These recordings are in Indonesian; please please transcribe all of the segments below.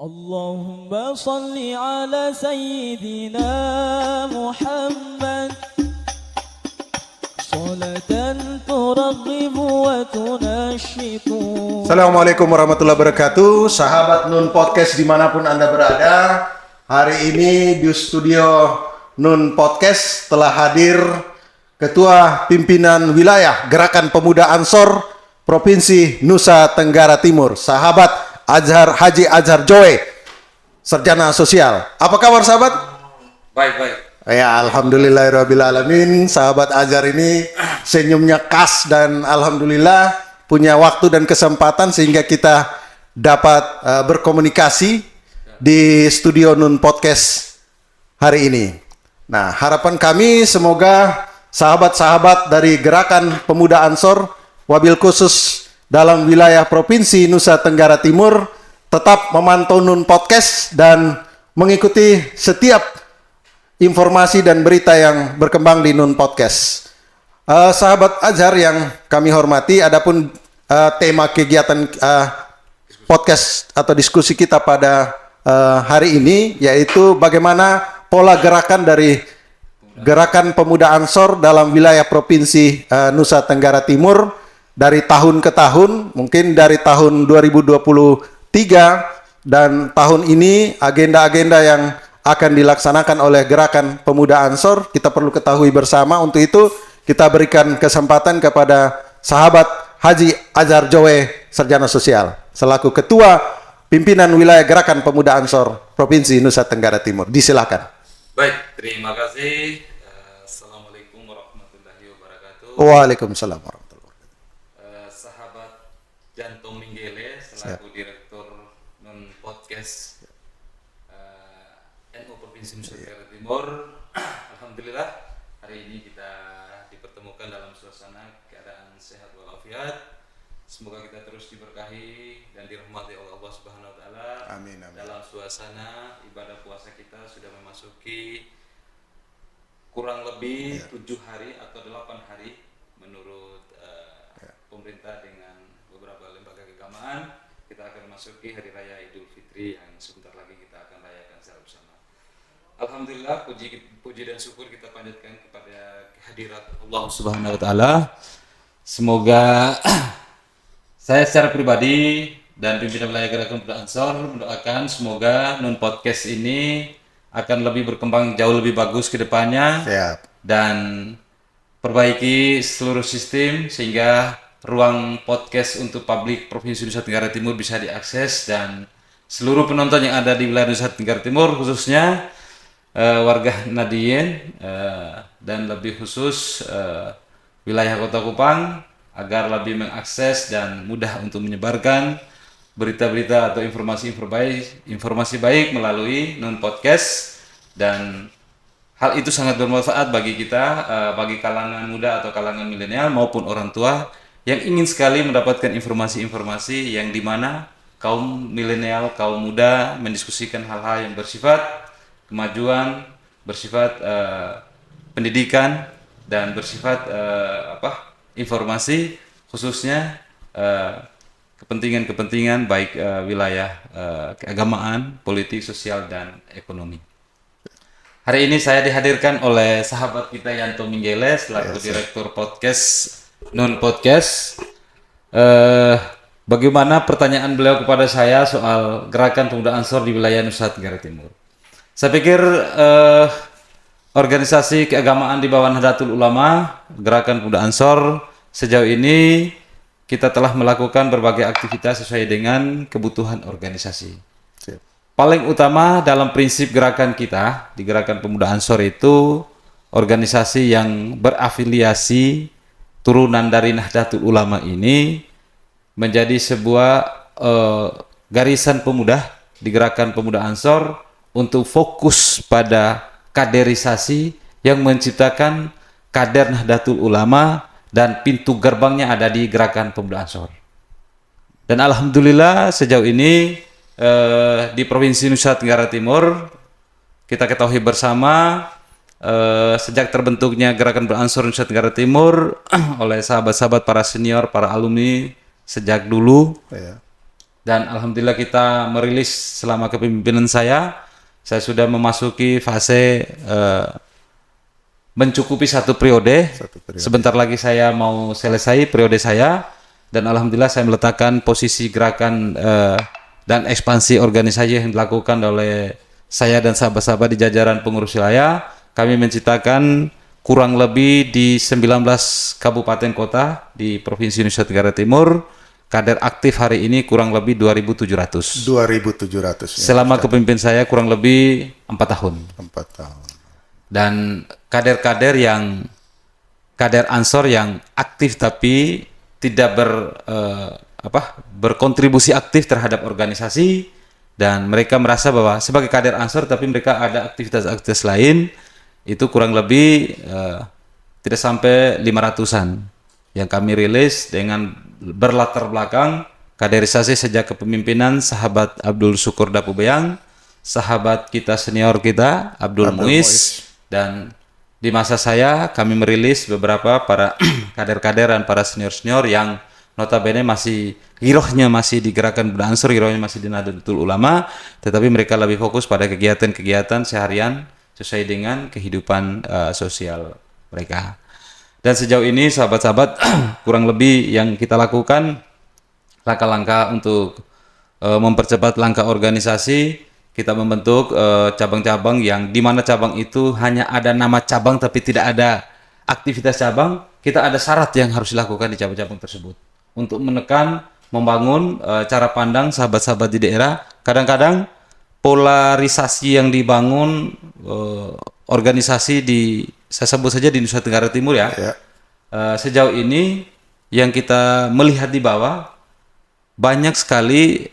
Allahumma salli ala sayyidina Muhammad salatan turaghibu wa tunashitu. Assalamualaikum warahmatullahi wabarakatuh. Sahabat Nun Podcast dimanapun Anda berada, hari ini di studio Nun Podcast telah hadir Ketua Pimpinan Wilayah Gerakan Pemuda Ansor Provinsi Nusa Tenggara Timur, sahabat Haji Azhar Joe, Sarjana Sosial. Apa kabar sahabat? Baik. Ya, alhamdulillahirrabbilalamin. Sahabat Azhar ini senyumnya khas dan alhamdulillah punya waktu dan kesempatan sehingga kita dapat berkomunikasi di studio Nun Podcast hari ini. Nah, harapan kami semoga sahabat-sahabat dari Gerakan Pemuda Ansor, wabil khusus dalam wilayah Provinsi Nusa Tenggara Timur, tetap memantau Nun Podcast dan mengikuti setiap informasi dan berita yang berkembang di Nun Podcast. Sahabat Azhar yang kami hormati, adapun tema kegiatan podcast atau diskusi kita pada hari ini yaitu bagaimana pola gerakan dari Gerakan Pemuda Ansor dalam wilayah Provinsi Nusa Tenggara Timur dari tahun ke tahun, mungkin dari tahun 2023 dan tahun ini agenda-agenda yang akan dilaksanakan oleh Gerakan Pemuda Ansor kita perlu ketahui bersama. Untuk itu kita berikan kesempatan kepada sahabat Haji Azhar Joe, Sarjana Sosial, selaku Ketua Pimpinan Wilayah Gerakan Pemuda Ansor Provinsi Nusa Tenggara Timur. Disilakan. Baik, terima kasih. Assalamualaikum warahmatullahi wabarakatuh. Waalaikumsalam warahmatullahi wabarakatuh. Sahabat Jantung Minggele selaku Direktur Nun Podcast NU Provinsi Nusa Tenggara Timur. Alhamdulillah hari ini kita dipertemukan dalam suasana keadaan sehat walafiat. Semoga kita terus diberkahi dan dirahmati oleh Allah Subhanahu wa taala. Amin. Dalam suasana ibadah puasa kita sudah memasuki kurang lebih 7 hari atau 8 hari menurut pemerintah dengan beberapa lembaga keagamaan. Kita akan memasuki hari raya Idul Fitri yang sebentar lagi kita akan rayakan secara bersama. Alhamdulillah, puji dan syukur kita panjatkan kepada kehadirat Allah Subhanahu wa taala. Semoga saya secara pribadi dan pimpinan wilayah Gerakan Pemuda Ansor mendoakan semoga Nun Podcast ini akan lebih berkembang jauh lebih bagus ke depannya. Siap. Dan perbaiki seluruh sistem sehingga ruang podcast untuk publik Provinsi Nusa Tenggara Timur bisa diakses dan seluruh penonton yang ada di wilayah Nusa Tenggara Timur khususnya warga Nadien dan lebih khusus wilayah Kota Kupang agar lebih mengakses dan mudah untuk menyebarkan berita-berita atau informasi baik melalui Nun Podcast. Dan hal itu sangat bermanfaat bagi kita, bagi kalangan muda atau kalangan milenial maupun orang tua yang ingin sekali mendapatkan informasi-informasi yang dimana kaum milenial, kaum muda mendiskusikan hal-hal yang bersifat kemajuan, bersifat pendidikan dan bersifat informasi khususnya kepentingan-kepentingan baik wilayah keagamaan, politik, sosial dan ekonomi. Hari ini saya dihadirkan oleh sahabat kita Yanto Minggele selaku Direktur Podcast Nun Podcast. Bagaimana pertanyaan beliau kepada saya soal Gerakan Pemuda Ansor di wilayah Nusa Tenggara Timur? Saya pikir organisasi keagamaan di bawah Nahdlatul Ulama, Gerakan Pemuda Ansor sejauh ini kita telah melakukan berbagai aktivitas sesuai dengan kebutuhan organisasi. Paling utama dalam prinsip gerakan kita di Gerakan Pemuda Ansor itu organisasi yang berafiliasi turunan dari Nahdlatul Ulama ini menjadi sebuah garisan pemuda di Gerakan Pemuda Ansor untuk fokus pada kaderisasi yang menciptakan kader Nahdlatul Ulama dan pintu gerbangnya ada di Gerakan Pemuda Ansor. Dan alhamdulillah sejauh ini di Provinsi Nusa Tenggara Timur kita ketahui bersama sejak terbentuknya Gerakan Pemuda Ansor Nusa Tenggara Timur oleh sahabat-sahabat para senior, para alumni sejak dulu, Dan alhamdulillah kita merilis selama kepemimpinan saya sudah memasuki fase mencukupi satu periode. Sebentar lagi saya mau selesai periode saya, dan alhamdulillah saya meletakkan posisi gerakan dan ekspansi organisasi yang dilakukan oleh saya dan sahabat-sahabat di jajaran pengurus wilayah. Kami menciptakan kurang lebih di 19 kabupaten kota di Provinsi Nusa Tenggara Timur. Kader aktif hari ini kurang lebih 2.700. 2.700. Selama kepemimpinan saya kurang lebih 4 tahun. 4 tahun. Dan kader Ansor yang aktif tapi tidak berkontribusi aktif terhadap organisasi, dan mereka merasa bahwa sebagai kader Ansor tapi mereka ada aktivitas-aktivitas lain, itu kurang lebih tidak sampai 500-an yang kami rilis dengan berlatar belakang kaderisasi sejak kepemimpinan sahabat Abdul Syukur Dapu Beyang, sahabat kita senior kita Abdul Muiz, dan di masa saya kami merilis beberapa para kader-kader dan para senior-senior yang notabene masih girohnya masih di Gerakan Pemuda Ansor, girohnya masih di Nahdlatul Ulama, tetapi mereka lebih fokus pada kegiatan-kegiatan seharian sesuai dengan kehidupan sosial mereka. Dan sejauh ini sahabat-sahabat kurang lebih yang kita lakukan langkah-langkah untuk mempercepat langkah organisasi. Kita membentuk cabang-cabang yang di mana cabang itu hanya ada nama cabang tapi tidak ada aktivitas cabang. Kita ada syarat yang harus dilakukan di cabang-cabang tersebut untuk menekan, membangun cara pandang sahabat-sahabat di daerah. Kadang-kadang polarisasi yang dibangun organisasi di, saya sebut saja di Nusa Tenggara Timur ya. Sejauh ini yang kita melihat di bawah banyak sekali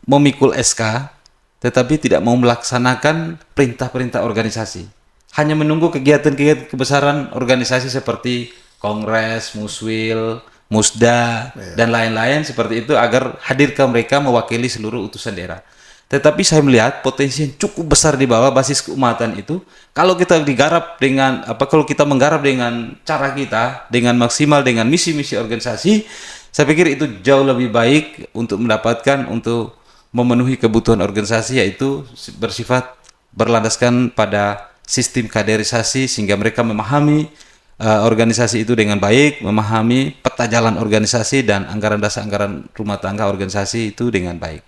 memikul SK tetapi tidak mau melaksanakan perintah-perintah organisasi. Hanya menunggu kegiatan-kegiatan kebesaran organisasi seperti kongres, muswil, musda, dan lain-lain seperti itu agar hadirkan mereka mewakili seluruh utusan daerah. Tetapi saya melihat potensi yang cukup besar di bawah basis keumatan itu, kalau kita digarap dengan kalau kita menggarap dengan cara kita, dengan maksimal dengan misi-misi organisasi, saya pikir itu jauh lebih baik untuk mendapatkan, untuk memenuhi kebutuhan organisasi, yaitu bersifat berlandaskan pada sistem kaderisasi sehingga mereka memahami organisasi itu dengan baik, memahami peta jalan organisasi dan anggaran dasar anggaran rumah tangga organisasi itu dengan baik.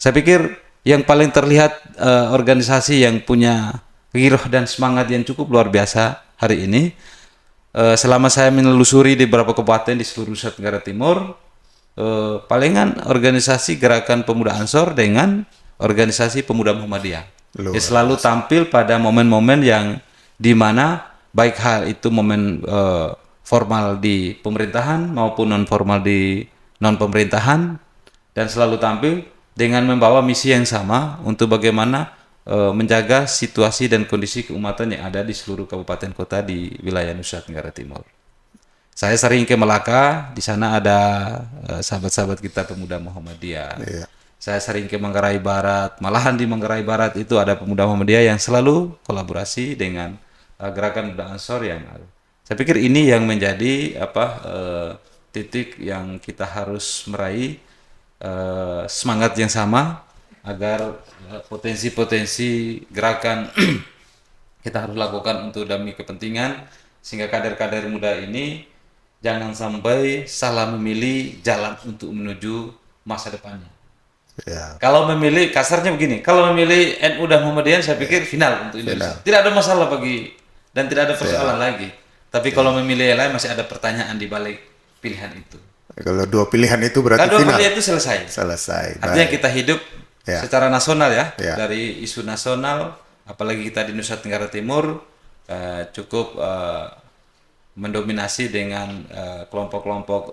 Saya pikir yang paling terlihat organisasi yang punya giroh dan semangat yang cukup luar biasa hari ini, selama saya menelusuri di beberapa kabupaten di seluruh Nusa Tenggara Timur, palingan organisasi Gerakan Pemuda Ansor dengan organisasi Pemuda Muhammadiyah selalu tampil pada momen-momen yang dimana baik hal itu momen formal di pemerintahan maupun non formal di non pemerintahan, dan selalu tampil dengan membawa misi yang sama untuk bagaimana menjaga situasi dan kondisi keumatan yang ada di seluruh kabupaten kota di wilayah Nusa Tenggara Timur. Saya sering ke Melaka, di sana ada sahabat-sahabat kita Pemuda Muhammadiyah. Saya sering ke Manggarai Barat, malahan di Manggarai Barat itu ada Pemuda Muhammadiyah yang selalu kolaborasi dengan Gerakan Pemuda Ansor yang ada. Saya pikir ini yang menjadi titik yang kita harus meraih semangat yang sama agar potensi-potensi gerakan kita harus lakukan untuk demi kepentingan, sehingga kader-kader muda ini jangan sampai salah memilih jalan untuk menuju masa depannya. Kalau memilih, kasarnya begini, kalau memilih NU dan Muhammadiyah, saya pikir final untuk Indonesia. Tidak ada masalah dan tidak ada persoalan lagi. Tapi kalau memilih yang lain masih ada pertanyaan di balik pilihan itu. Kalau dua pilihan itu berarti kalau final. pilihan itu selesai. Artinya kita hidup secara nasional dari isu nasional, apalagi kita di Nusa Tenggara Timur cukup mendominasi dengan kelompok-kelompok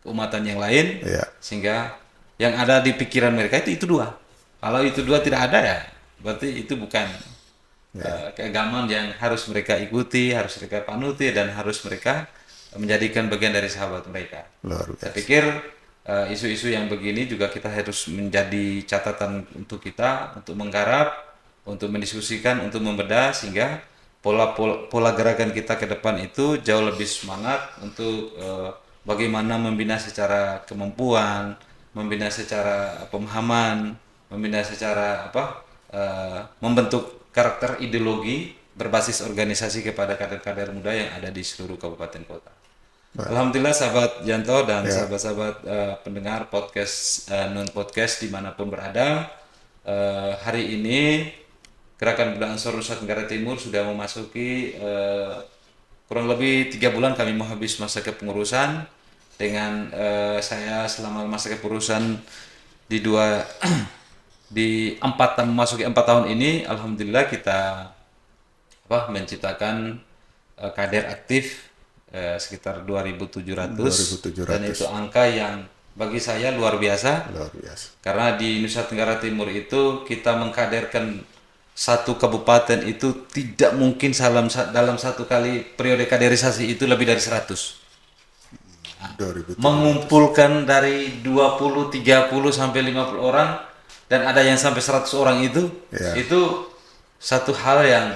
keumatan yang lain, sehingga yang ada di pikiran mereka itu dua. Kalau itu dua tidak ada ya, berarti itu bukan keagamaan yang harus mereka ikuti, harus mereka panuti, dan harus mereka menjadikan bagian dari sahabat mereka. Saya pikir isu-isu yang begini juga kita harus menjadi catatan untuk kita, untuk menggarap, untuk mendiskusikan, untuk membedah, sehingga pola gerakan kita ke depan itu jauh lebih semangat untuk bagaimana membina secara kemampuan, membina secara pemahaman, membina secara membentuk karakter ideologi berbasis organisasi kepada kader-kader muda yang ada di seluruh kabupaten kota. Alhamdulillah sahabat Janto dan sahabat-sahabat pendengar podcast non podcast dimanapun berada, hari ini Gerakan Pemuda Ansor Nusa Tenggara Timur sudah memasuki kurang lebih 3 bulan kami mau habis masa kepengurusan. Dengan saya selama masa kepengurusan memasuki 4 tahun ini, alhamdulillah kita menciptakan kader aktif sekitar 2.700 dan itu angka yang bagi saya luar biasa. Karena di Nusa Tenggara Timur itu kita mengkaderkan satu kabupaten itu tidak mungkin dalam satu kali periode kaderisasi itu lebih dari 100. Mengumpulkan dari 20, 30 sampai 50 orang dan ada yang sampai 100 orang itu satu hal yang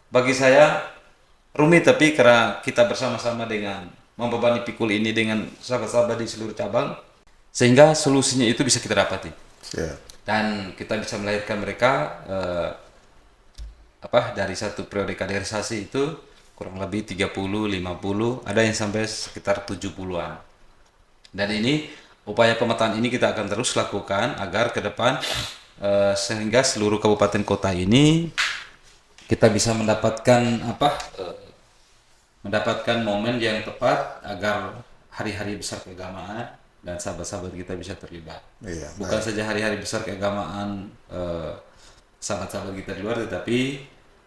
bagi saya rumit, tapi karena kita bersama-sama dengan membebani pikul ini dengan sahabat-sahabat di seluruh cabang, sehingga solusinya itu bisa kita dapati. Dan kita bisa melahirkan mereka dari satu periode kaderisasi itu kurang lebih 30, 50, ada yang sampai sekitar 70-an. Dan ini upaya pemetaan ini kita akan terus lakukan agar ke depan sehingga seluruh kabupaten kota ini kita bisa mendapatkan momen yang tepat agar hari-hari besar keagamaan dan sahabat-sahabat kita bisa terlibat. Bukan saja hari-hari besar keagamaan sahabat-sahabat kita di luar, tetapi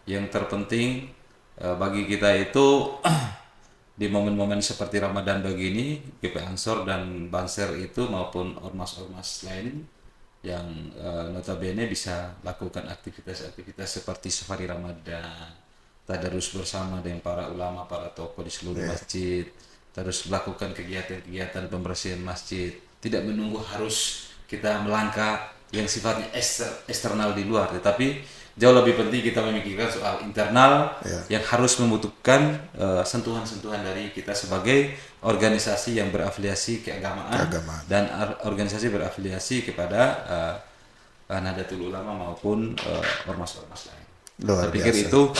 yang terpenting bagi kita itu di momen-momen seperti Ramadan begini, GP Ansor dan Banser itu maupun ormas-ormas lain yang notabene bisa lakukan aktivitas-aktivitas seperti safari Ramadan, tadarus bersama dengan para ulama, para tokoh di seluruh masjid, terus melakukan kegiatan-kegiatan pembersihan masjid, tidak menunggu harus kita melangkah yang sifatnya eksternal di luar, tetapi jauh lebih penting kita memikirkan soal internal yang harus membutuhkan sentuhan-sentuhan dari kita sebagai organisasi yang berafiliasi keagamaan. Dan organisasi berafiliasi kepada Nahdlatul Ulama maupun ormas-ormas lain. Saya pikir itu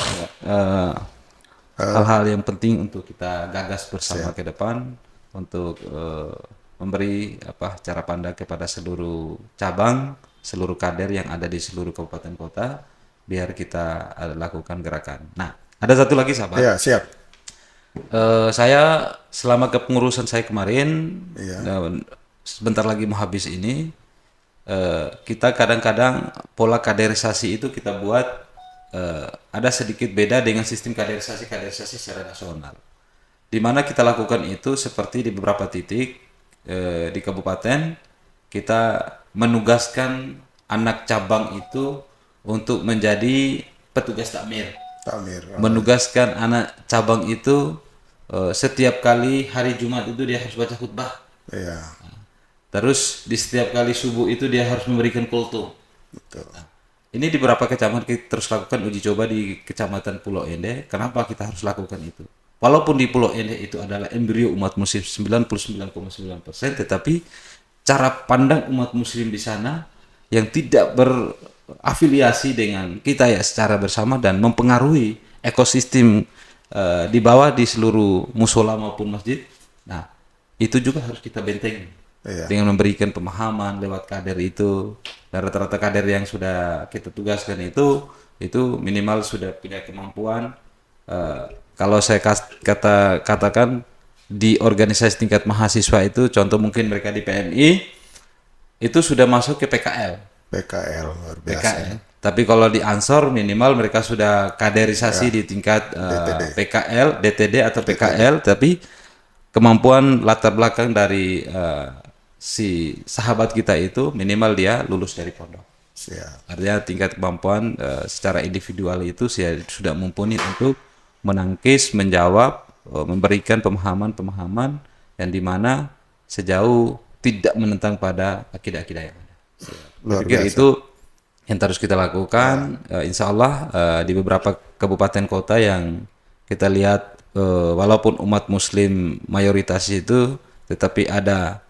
hal-hal yang penting untuk kita gagas bersama ke depan untuk memberi cara pandang kepada seluruh cabang, seluruh kader yang ada di seluruh kabupaten kota, biar kita lakukan gerakan. Nah, ada satu lagi sahabat. Siap. Saya selama kepengurusan saya kemarin, sebentar lagi mau habis ini, kita kadang-kadang pola kaderisasi itu kita buat ada sedikit beda dengan sistem kaderisasi secara nasional. Di mana kita lakukan itu seperti di beberapa titik di kabupaten, kita menugaskan anak cabang itu untuk menjadi petugas takmir. Menugaskan anak cabang itu setiap kali hari Jumat itu dia harus baca khutbah. Terus di setiap kali subuh itu dia harus memberikan kultum. Ini di beberapa kecamatan kita terus lakukan uji coba di Kecamatan Pulau Ende. Kenapa kita harus lakukan itu? Walaupun di Pulau Ende itu adalah embrio umat muslim 99,9%, tetapi cara pandang umat muslim di sana yang tidak berafiliasi dengan kita secara bersama dan mempengaruhi ekosistem di bawah di seluruh musola maupun masjid. Nah, itu juga harus kita bentengi dengan memberikan pemahaman lewat kader itu. Dan rata-rata kader yang sudah kita tugaskan itu minimal sudah punya kemampuan. Kalau saya katakan di organisasi tingkat mahasiswa itu, contoh mungkin mereka di PMI itu sudah masuk ke PKL luar biasa. Tapi kalau di Ansor minimal mereka sudah kaderisasi di tingkat PKL, DTD atau PKL, tapi kemampuan latar belakang dari si sahabat kita itu minimal dia lulus dari pondok. Artinya tingkat kemampuan secara individual itu sudah mumpuni untuk menangkis, menjawab, memberikan pemahaman-pemahaman yang dimana sejauh tidak menentang pada akidah-akidah yang ada. Saya pikir itu yang harus kita lakukan. Insya Allah di beberapa kabupaten kota yang kita lihat, walaupun umat muslim mayoritas itu tetapi ada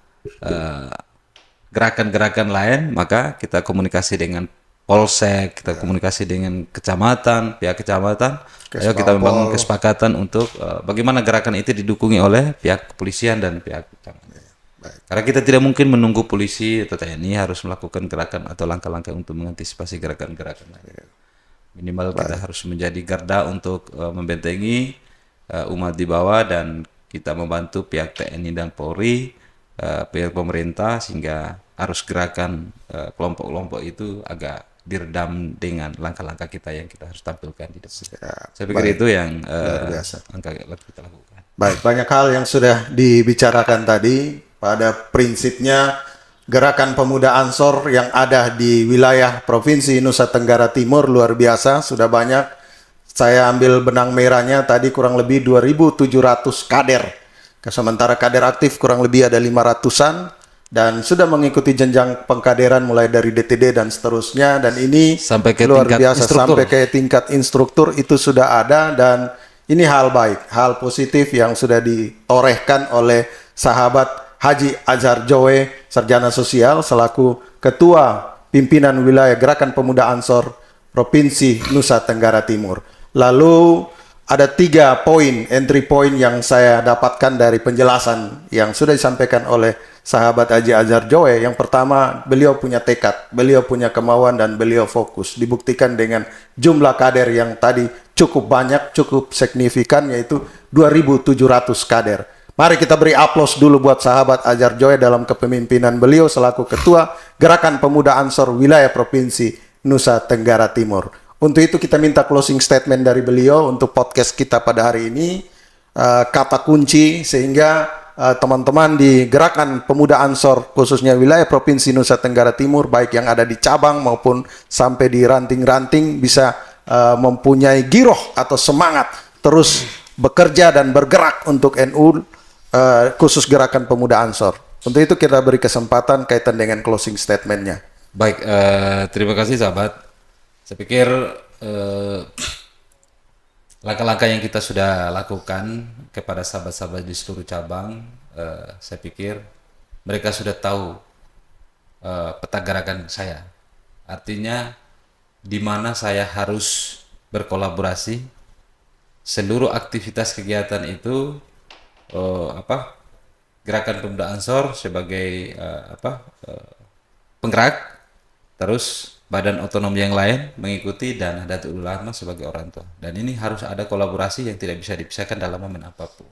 gerakan-gerakan lain, maka kita komunikasi dengan polsek, kita komunikasi dengan kecamatan, pihak kecamatan. Ayo kita membangun kesepakatan untuk bagaimana gerakan itu didukungi oleh pihak kepolisian dan pihak kecamatan. Karena kita tidak mungkin menunggu polisi atau TNI harus melakukan gerakan atau langkah-langkah untuk mengantisipasi gerakan-gerakan lain. Minimal kita harus menjadi garda untuk membentengi umat di bawah, dan kita membantu pihak TNI dan Polri, pihak pemerintah, sehingga arus gerakan kelompok-kelompok itu agak diredam dengan langkah-langkah kita yang kita harus tampilkan di depan. Saya pikir itu yang langkah kita lakukan. Baik, banyak hal yang sudah dibicarakan tadi. Pada prinsipnya gerakan pemuda Ansor yang ada di wilayah Provinsi Nusa Tenggara Timur luar biasa, sudah banyak. Saya ambil benang merahnya tadi kurang lebih 2.700 kader. Sementara kader aktif kurang lebih ada 500-an. Dan sudah mengikuti jenjang pengkaderan mulai dari DTD dan seterusnya, dan ini sampai ke luar tingkat biasa instruktur. sampai ke tingkat instruktur itu sudah ada, dan ini hal baik, hal positif yang sudah ditorehkan oleh sahabat Haji Azhar Joe, Sarjana Sosial selaku Ketua Pimpinan Wilayah Gerakan Pemuda Ansor Provinsi Nusa Tenggara Timur. Lalu ada 3 poin, entry point yang saya dapatkan dari penjelasan yang sudah disampaikan oleh sahabat Haji Azhar Joe. Yang pertama, beliau punya tekad, beliau punya kemauan, dan beliau fokus. Dibuktikan dengan jumlah kader yang tadi cukup banyak, cukup signifikan, yaitu 2.700 kader. Mari kita beri aplaus dulu buat sahabat Azhar Joe dalam kepemimpinan beliau selaku Ketua Gerakan Pemuda Ansor Wilayah Provinsi Nusa Tenggara Timur. Untuk itu kita minta closing statement dari beliau untuk podcast kita pada hari ini, kata kunci sehingga teman-teman di Gerakan Pemuda Ansor khususnya wilayah Provinsi Nusa Tenggara Timur, baik yang ada di cabang maupun sampai di ranting-ranting, bisa mempunyai giroh atau semangat terus bekerja dan bergerak untuk NU, khusus Gerakan Pemuda Ansor. Untuk itu kita beri kesempatan kaitan dengan closing statementnya. Baik, terima kasih sahabat. Saya pikir langkah-langkah yang kita sudah lakukan kepada sahabat-sahabat di seluruh cabang, saya pikir mereka sudah tahu peta gerakan saya. Artinya di mana saya harus berkolaborasi. Seluruh aktivitas kegiatan itu Gerakan Pemuda Ansor sebagai penggerak, terus badan otonom yang lain mengikuti, dan Nahdlatul Ulama sebagai orang tua. Dan ini harus ada kolaborasi yang tidak bisa dipisahkan dalam momen apapun.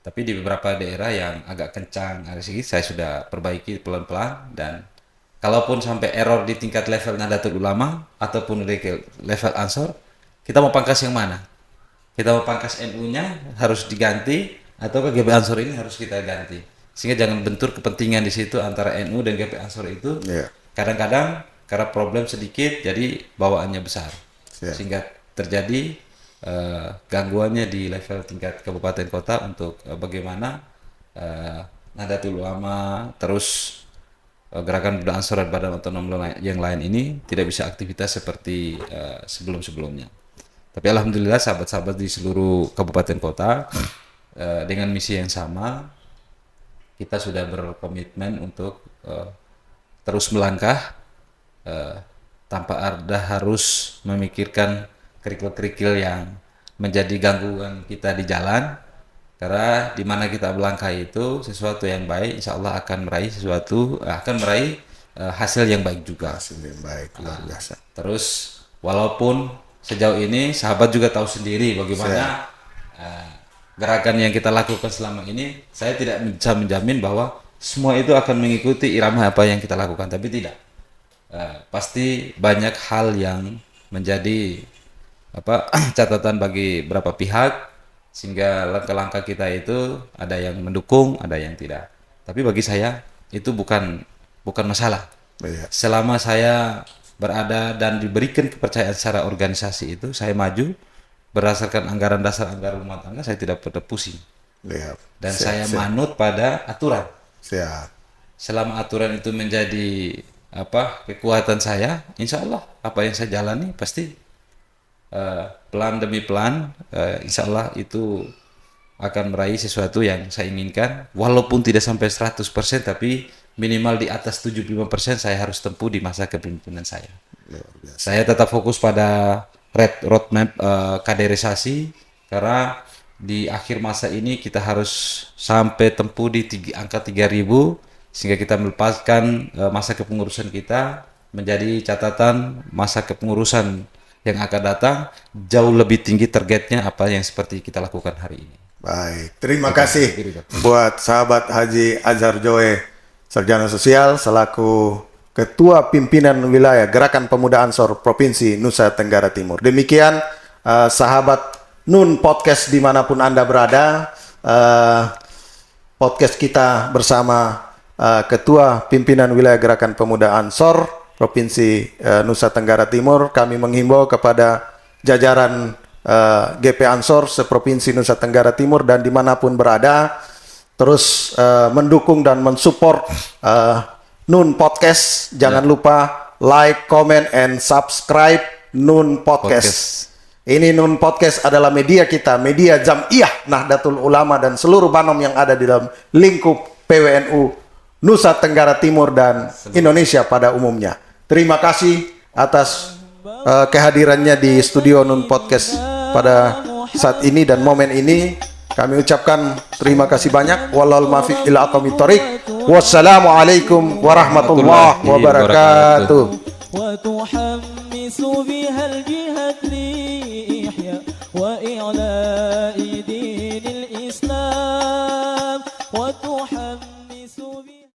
Tapi di beberapa daerah yang agak kencang, saya sudah perbaiki pelan-pelan, dan kalaupun sampai error di tingkat level Nahdlatul Ulama ataupun di level Ansor, kita mau pangkas yang mana? Kita mau pangkas NU-nya harus diganti, atau GP Ansor ini harus kita ganti, sehingga jangan bentur kepentingan di situ antara NU dan GP Ansor itu. Kadang-kadang karena problem sedikit jadi bawaannya besar, sehingga terjadi gangguannya di level tingkat kabupaten kota untuk bagaimana Nahdlatul Ulama terus Gerakan Pemuda Ansor dan badan otonom yang lain ini tidak bisa aktivitas seperti sebelum-sebelumnya. Tapi alhamdulillah sahabat-sahabat di seluruh kabupaten kota dengan misi yang sama, kita sudah berkomitmen untuk terus melangkah tanpa ada harus memikirkan kerikil-kerikil yang menjadi gangguan kita di jalan. Karena di mana kita melangkah itu sesuatu yang baik, insya Allah akan meraih hasil yang baik juga. Hasil yang baik, luar biasa. Terus walaupun sejauh ini sahabat juga tahu sendiri bagaimana gerakan yang kita lakukan selama ini, saya tidak bisa menjamin bahwa semua itu akan mengikuti irama apa yang kita lakukan, tapi tidak. Pasti banyak hal yang menjadi catatan bagi beberapa pihak, sehingga langkah-langkah kita itu ada yang mendukung, ada yang tidak. Tapi bagi saya itu bukan masalah. Selama saya berada dan diberikan kepercayaan secara organisasi itu, saya maju berdasarkan anggaran dasar anggaran rumah tangga, saya tidak pernah pusing. Dan saya manut pada aturan. Selama aturan itu menjadi kekuatan saya, insya Allah apa yang saya jalani pasti pelan demi pelan, insya Allah itu akan meraih sesuatu yang saya inginkan, walaupun tidak sampai 100%, tapi minimal di atas 75% saya harus tempuh di masa kepemimpinan saya. Saya tetap fokus pada roadmap kaderisasi, karena di akhir masa ini kita harus sampai tempuh di angka 3.000, sehingga kita melepaskan masa kepengurusan kita menjadi catatan masa kepengurusan yang akan datang jauh lebih tinggi targetnya apa yang seperti kita lakukan hari ini. Baik, terima kasih buat sahabat Haji Azhar Joe, Sarjana Sosial selaku Ketua Pimpinan Wilayah Gerakan Pemuda Ansor Provinsi Nusa Tenggara Timur. Demikian sahabat Nun Podcast dimanapun Anda berada, podcast kita bersama Ketua Pimpinan Wilayah Gerakan Pemuda Ansor Provinsi Nusa Tenggara Timur. Kami menghimbau kepada jajaran GP Ansor seprovinsi Nusa Tenggara Timur dan dimanapun berada, terus mendukung dan mensupport Nun Podcast. Jangan lupa like, comment, and subscribe Nun Podcast. Ini Nun Podcast adalah media kita, media Jam'iyah Nahdlatul Ulama dan seluruh Banom yang ada di dalam lingkup PWNU Nusa Tenggara Timur dan Indonesia pada umumnya. Terima kasih atas kehadirannya di studio Nun Podcast pada saat ini dan momen ini. Kami ucapkan terima kasih banyak. Wallahul muwaffiq ila aqwamit thoriq. Wassalamualaikum warahmatullahi wabarakatuh.